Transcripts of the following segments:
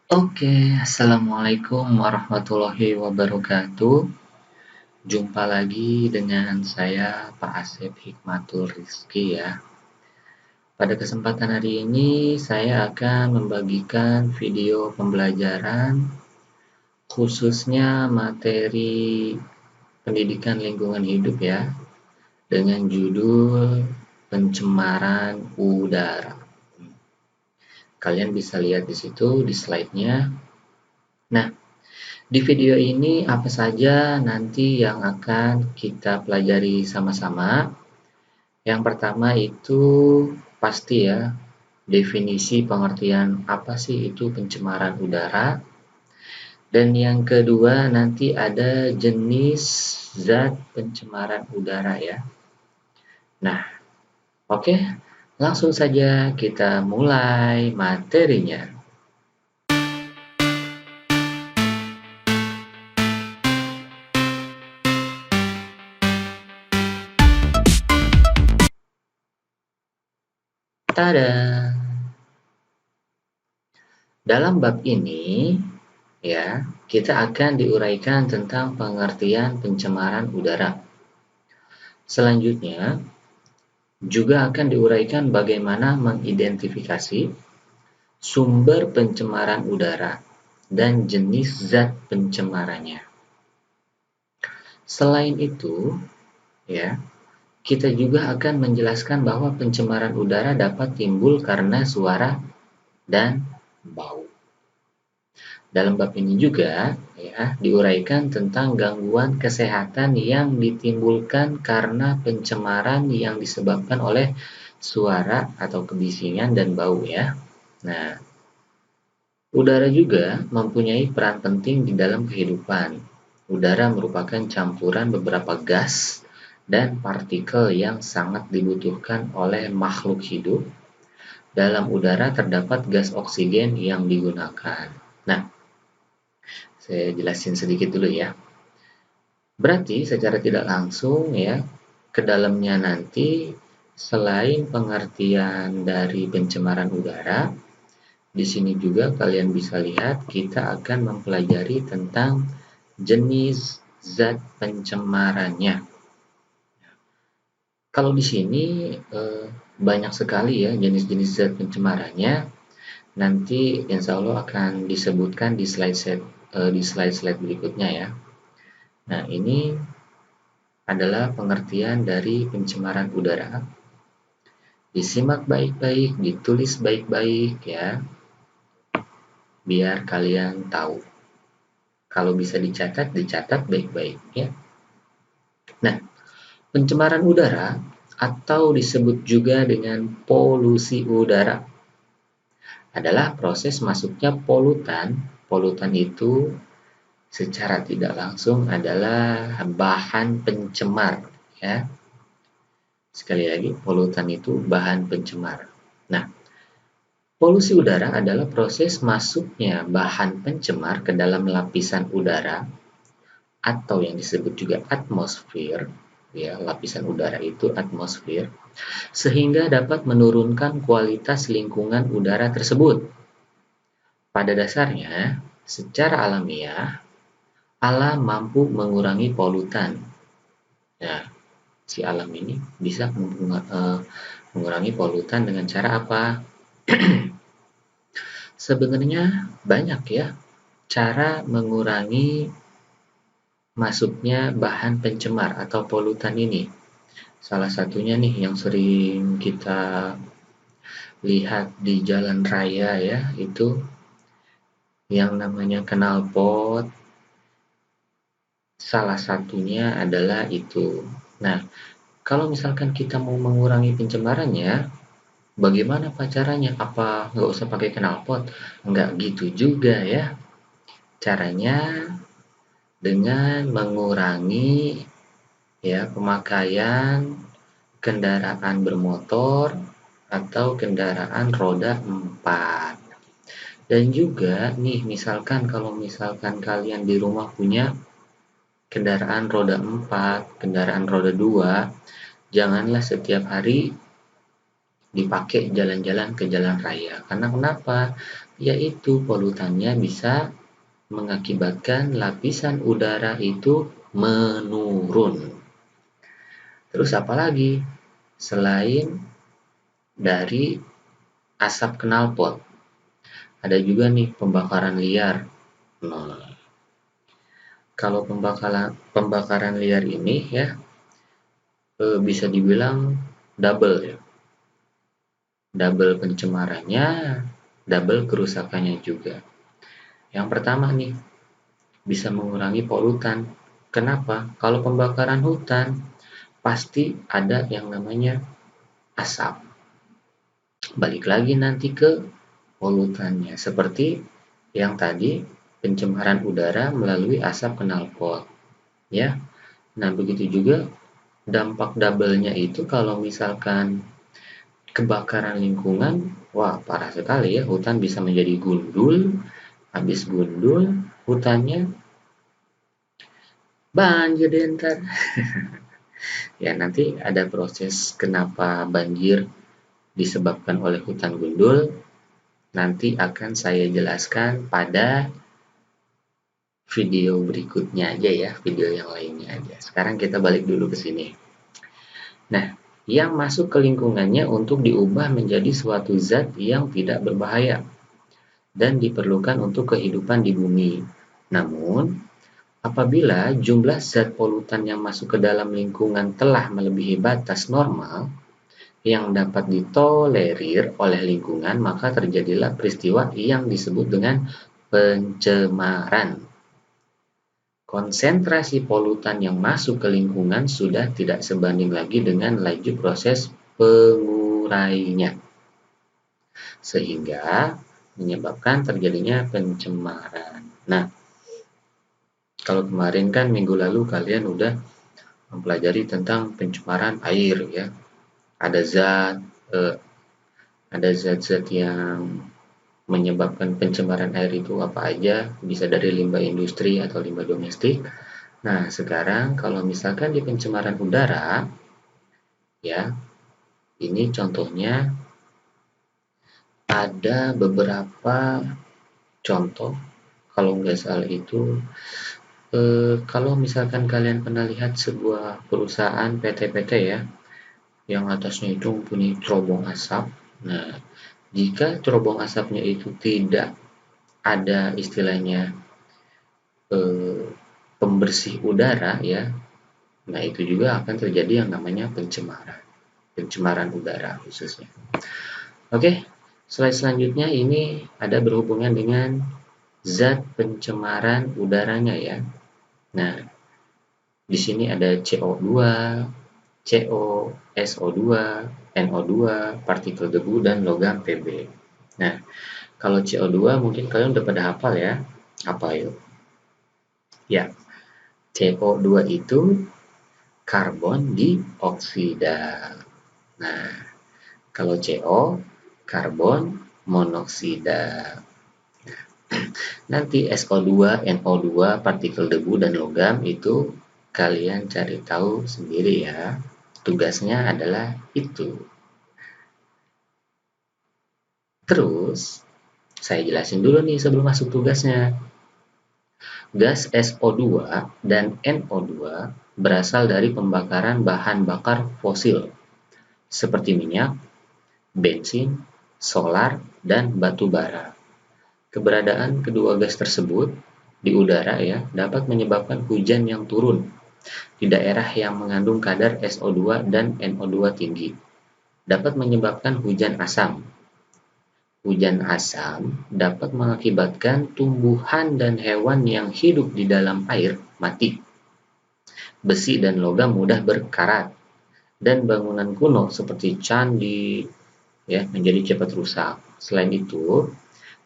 Oke, assalamualaikum warahmatullahi wabarakatuh. Jumpa lagi dengan saya, Pak Asep Hikmatul Rizky ya. Pada kesempatan hari ini, saya akan membagikan video pembelajaran khususnya materi pendidikan lingkungan hidup ya, dengan judul pencemaran udara. Kalian bisa lihat di situ di slide-nya. Nah, di video ini apa saja nanti yang akan kita pelajari sama-sama? Yang pertama itu pasti ya, definisi pengertian apa sih itu pencemaran udara. Dan yang kedua nanti ada jenis zat pencemaran udara ya. Nah, oke, langsung saja kita mulai materinya. Tada! Dalam bab ini, ya, kita akan diuraikan tentang pengertian pencemaran udara. Selanjutnya, juga akan diuraikan bagaimana mengidentifikasi sumber pencemaran udara dan jenis zat pencemarannya. Selain itu, ya, kita juga akan menjelaskan bahwa pencemaran udara dapat timbul karena suara dan bau. Dalam bab ini juga ya diuraikan tentang gangguan kesehatan yang ditimbulkan karena pencemaran yang disebabkan oleh suara atau kebisingan dan bau ya. Nah, udara juga mempunyai peran penting di dalam kehidupan. Udara merupakan campuran beberapa gas dan partikel yang sangat dibutuhkan oleh makhluk hidup. Dalam udara terdapat gas oksigen yang digunakan. Nah, saya jelasin sedikit dulu ya. Berarti secara tidak langsung ya, ke dalamnya nanti selain pengertian dari pencemaran udara, di sini juga kalian bisa lihat kita akan mempelajari tentang jenis zat pencemarannya. Kalau di sini banyak sekali ya jenis-jenis zat pencemarannya. Nanti insya Allah akan disebutkan di slide-slide berikutnya ya. Nah, ini adalah pengertian dari pencemaran udara. Disimak baik-baik, ditulis baik-baik ya, biar kalian tahu. Kalau bisa dicatat, dicatat baik-baik ya. Nah, pencemaran udara atau disebut juga dengan polusi udara adalah proses masuknya polutan. Polutan itu secara tidak langsung adalah bahan pencemar ya. Sekali lagi, polutan itu bahan pencemar. Nah, polusi udara adalah proses masuknya bahan pencemar ke dalam lapisan udara atau yang disebut juga atmosfer, ya, lapisan udara itu atmosfer, sehingga dapat menurunkan kualitas lingkungan udara tersebut. Pada dasarnya, secara alamiah, alam mampu mengurangi polutan. Nah, si alam ini bisa mengurangi polutan dengan cara apa? Sebenarnya banyak ya cara mengurangi masuknya bahan pencemar atau polutan ini. Salah satunya nih yang sering kita lihat di jalan raya ya, itu yang namanya knalpot. Salah satunya adalah itu. Nah, kalau misalkan kita mau mengurangi pencemarannya, bagaimana caranya? Apa nggak usah pakai knalpot? Nggak gitu juga ya. Caranya dengan mengurangi ya pemakaian kendaraan bermotor atau kendaraan roda 4. Dan juga nih misalkan kalau misalkan kalian di rumah punya kendaraan roda 4, kendaraan roda 2, janganlah setiap hari dipakai jalan-jalan ke jalan raya. Karena kenapa? Yaitu polutannya bisa mengakibatkan lapisan udara itu menurun. Terus apalagi? Selain dari asap knalpot, ada juga nih pembakaran liar. Nah, kalau pembakaran liar ini ya bisa dibilang double ya. Double pencemarannya, double kerusakannya juga. Yang pertama nih, bisa mengurangi polutan. Kenapa? Kalau pembakaran hutan, pasti ada yang namanya asap. Balik lagi nanti ke polutannya, seperti yang tadi pencemaran udara melalui asap knalpot. Ya, nah begitu juga dampak double-nya itu kalau misalkan kebakaran lingkungan, wah parah sekali ya, hutan bisa menjadi gundul, habis gundul, hutannya banjir deh ntar. Ya nanti ada proses kenapa banjir disebabkan oleh hutan gundul, nanti akan saya jelaskan pada video berikutnya aja ya, video yang lainnya aja. Sekarang kita balik dulu ke sini. Nah, yang masuk ke lingkungannya untuk diubah menjadi suatu zat yang tidak berbahaya dan diperlukan untuk kehidupan di bumi. Namun, apabila jumlah zat polutan yang masuk ke dalam lingkungan telah melebihi batas normal yang dapat ditolerir oleh lingkungan, maka terjadilah peristiwa yang disebut dengan pencemaran. Konsentrasi polutan yang masuk ke lingkungan sudah tidak sebanding lagi dengan laju proses penguraiannya, sehingga menyebabkan terjadinya pencemaran. Nah, kalau kemarin kan minggu lalu kalian udah mempelajari tentang pencemaran air ya. Ada zat-zat yang menyebabkan pencemaran air itu apa aja, bisa dari limbah industri atau limbah domestik. Nah, sekarang kalau misalkan di pencemaran udara, ya, ini contohnya ada beberapa contoh, kalau nggak salah itu, kalau misalkan kalian pernah lihat sebuah perusahaan PT-PT ya, yang atasnya itu mempunyai cerobong asap. Nah, jika cerobong asapnya itu tidak ada istilahnya pembersih udara ya, nah itu juga akan terjadi yang namanya pencemaran udara khususnya. Oke, slide selanjutnya ini ada berhubungan dengan zat pencemaran udaranya ya. Nah, di sini ada CO2, CO, SO2, NO2, partikel debu, dan logam Pb. Nah, kalau CO2 mungkin kalian udah pada hafal ya. Apa yuk? Ya, CO2 itu karbon dioksida. Nah, kalau CO, karbon monoksida. Nanti SO2, NO2, partikel debu, dan logam itu kalian cari tahu sendiri ya. Tugasnya adalah itu. Terus, saya jelasin dulu nih sebelum masuk tugasnya. Gas SO2 dan NO2 berasal dari pembakaran bahan bakar fosil, seperti minyak, bensin, solar, dan batu bara. Keberadaan kedua gas tersebut di udara ya dapat menyebabkan hujan yang turun di daerah yang mengandung kadar SO2 dan NO2 tinggi. Dapat menyebabkan hujan asam. Hujan asam dapat mengakibatkan tumbuhan dan hewan yang hidup di dalam air mati. Besi dan logam mudah berkarat, dan bangunan kuno seperti candi ya menjadi cepat rusak. Selain itu,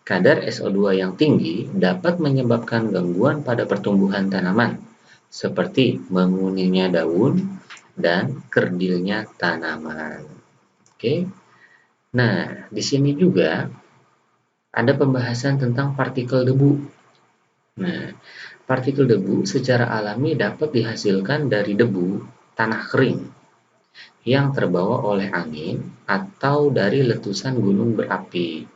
kadar SO2 yang tinggi dapat menyebabkan gangguan pada pertumbuhan tanaman, seperti menguningnya daun dan kerdilnya tanaman. Oke. Nah, di sini juga ada pembahasan tentang partikel debu. Nah, partikel debu secara alami dapat dihasilkan dari debu tanah kering yang terbawa oleh angin atau dari letusan gunung berapi.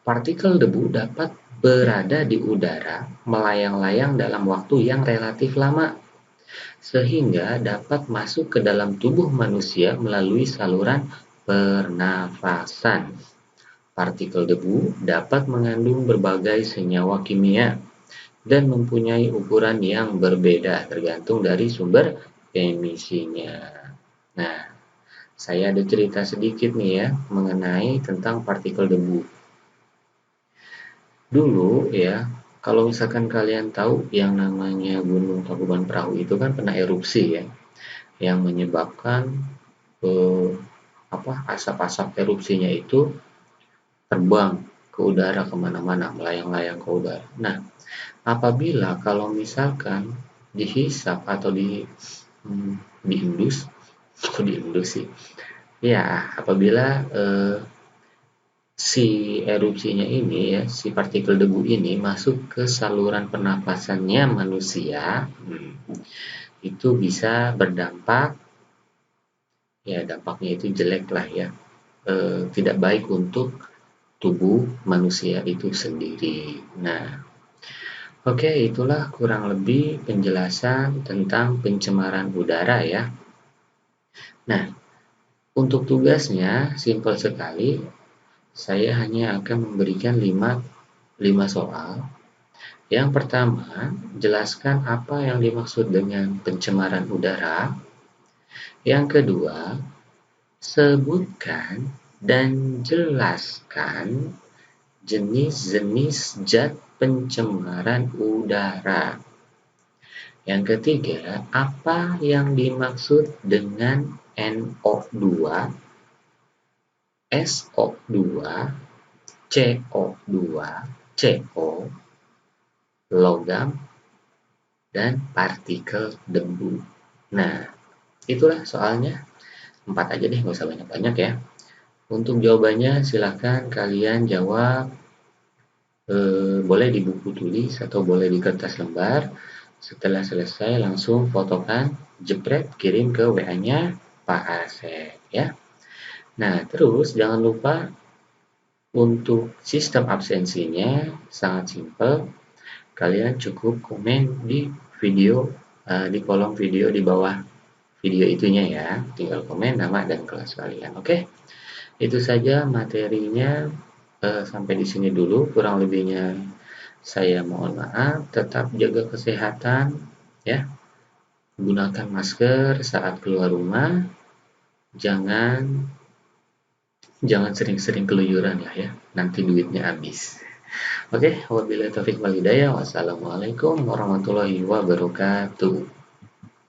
Partikel debu dapat berada di udara melayang-layang dalam waktu yang relatif lama, sehingga dapat masuk ke dalam tubuh manusia melalui saluran pernafasan. Partikel debu dapat mengandung berbagai senyawa kimia dan mempunyai ukuran yang berbeda tergantung dari sumber emisinya. Nah, saya ada cerita sedikit nih ya mengenai tentang partikel debu. Dulu ya, kalau misalkan kalian tahu yang namanya Gunung Tangkuban Perahu itu kan pernah erupsi ya, yang menyebabkan eh, asap-asap erupsinya itu terbang ke udara kemana-mana, melayang-layang ke udara. Nah, apabila kalau misalkan dihisap atau diindus, kok diindus sih? Ya, apabila si erupsinya ini ya, si partikel debu ini masuk ke saluran pernapasannya manusia, itu bisa berdampak, ya dampaknya itu jelek lah ya, tidak baik untuk tubuh manusia itu sendiri. Nah, oke, itulah kurang lebih penjelasan tentang pencemaran udara ya. Nah, untuk tugasnya simpel sekali, saya hanya akan memberikan 5 soal. Yang pertama, jelaskan apa yang dimaksud dengan pencemaran udara. Yang kedua, sebutkan dan jelaskan jenis-jenis zat pencemaran udara. Yang ketiga, apa yang dimaksud dengan NO2, SO2, CO2, CO, logam, dan partikel debu. Nah, itulah soalnya. 4 aja deh, nggak usah banyak-banyak ya. Untuk jawabannya silahkan kalian jawab, boleh di buku tulis atau boleh di kertas lembar. Setelah selesai langsung fotokan, jepret, kirim ke WA-nya Pak Asep ya. Nah, terus jangan lupa untuk sistem absensinya sangat simpel. Kalian cukup komen di video, di kolom video di bawah video itunya ya. Tinggal komen nama dan kelas kalian. Oke. Itu saja materinya. Sampai di sini dulu, kurang lebihnya saya mohon maaf. Tetap jaga kesehatan ya. Gunakan masker saat keluar rumah. Jangan sering-sering keluyuran ya. Nanti duitnya habis. Oke, wabillahi taufik wal hidayah. Wassalamualaikum warahmatullahi wabarakatuh.